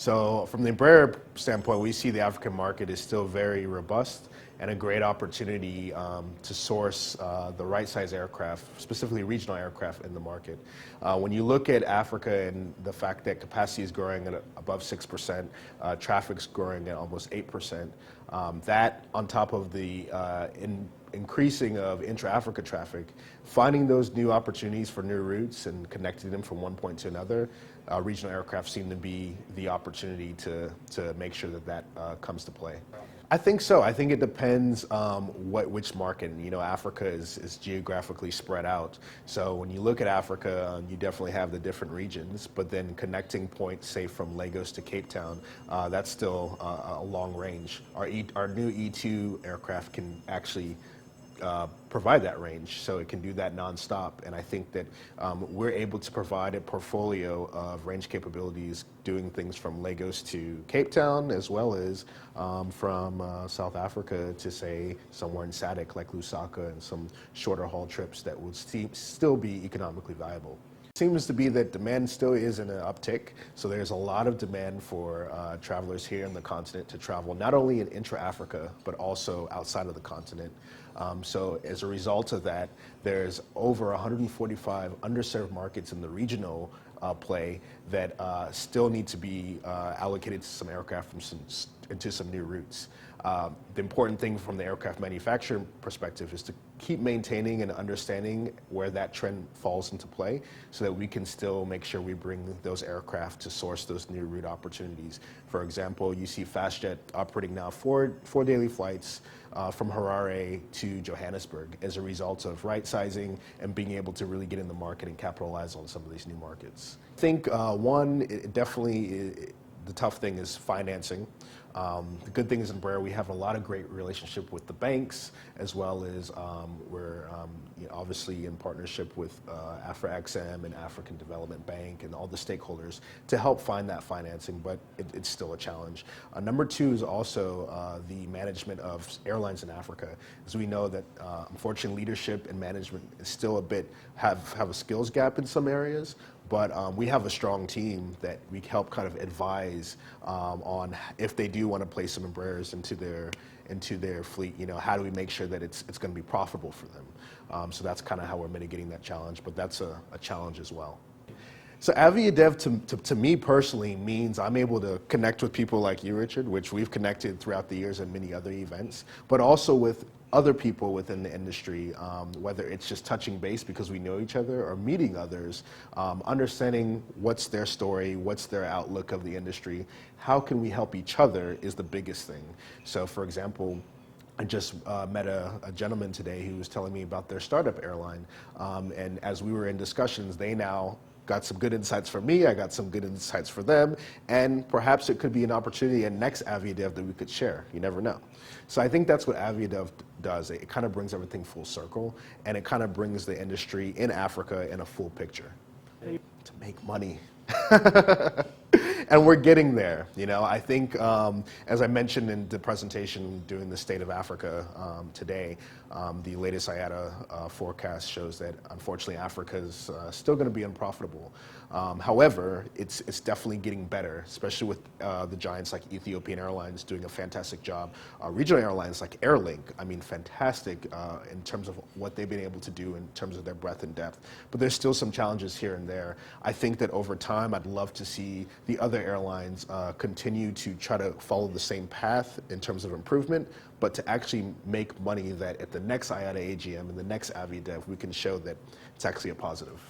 So from the Embraer standpoint, we see the African market is still very robust and a great opportunity to source the right size aircraft, specifically regional aircraft in the market. When you look at Africa and the fact that capacity is growing at above 6%, traffic's growing at almost 8%, that on top of the increasing of intra-Africa traffic, finding those new opportunities for new routes and connecting them from one point to another, regional aircraft seem to be the opportunity to make sure that that comes to play. I think so. I think it depends which market. You know, Africa is geographically spread out. So when you look at Africa, you definitely have the different regions, but then connecting points, say from Lagos to Cape Town, that's still a long range. Our new E2 aircraft can actually provide that range, so it can do that nonstop. And I think that we're able to provide a portfolio of range capabilities, doing things from Lagos to Cape Town, as well as from South Africa to, say, somewhere in SADC like Lusaka, and some shorter haul trips that will still be economically viable. Seems to be that demand still is in an uptick, so there's a lot of demand for travelers here in the continent to travel, not only in intra-Africa, but also outside of the continent. So as a result of that, there's over 145 underserved markets in the regional play that still need to be allocated to some aircraft into some new routes. The important thing from the aircraft manufacturer perspective is to keep maintaining and understanding where that trend falls into play, so that we can still make sure we bring those aircraft to source those new route opportunities. For example, you see fastjet operating now four daily flights from Harare to Johannesburg as a result of right sizing and being able to really get in the market and capitalize on some of these new markets. I think the tough thing is financing. The good thing is in Embraer, we have a lot of great relationship with the banks, as well as we're obviously in partnership with AfroXM and African Development Bank and all the stakeholders to help find that financing, but it's still a challenge. Number two is also the management of airlines in Africa, as we know that unfortunately leadership and management is still have a skills gap in some areas. But we have a strong team that we help kind of advise on if they do want to place some Embraers into their fleet. You know, how do we make sure that it's going to be profitable for them? So that's kind of how we're mitigating that challenge. But that's a challenge as well. So AviaDev, to me personally, means I'm able to connect with people like you, Richard, which we've connected throughout the years in many other events, but also with other people within the industry, whether it's just touching base because we know each other, or meeting others, understanding what's their story, what's their outlook of the industry, how can we help each other is the biggest thing. So for example, I just met a gentleman today who was telling me about their startup airline, and as we were in discussions, they now got some good insights for me, I got some good insights for them, and perhaps it could be an opportunity at next AviaDev that we could share. You never know. So I think that's what AviaDev does. It kind of brings everything full circle, and it kind of brings the industry in Africa in a full picture. To make money. And we're getting there. You know, I think, as I mentioned in the presentation during the State of Africa today, the latest IATA forecast shows that unfortunately Africa is still going to be unprofitable. However, it's definitely getting better, especially with the giants like Ethiopian Airlines doing a fantastic job. Regional airlines like Airlink, I mean, fantastic in terms of what they've been able to do in terms of their breadth and depth. But there's still some challenges here and there. I think that over time, I'd love to see the other airlines continue to try to follow the same path in terms of improvement, but to actually make money that at the next IATA AGM and the next AviaDev, we can show that it's actually a positive.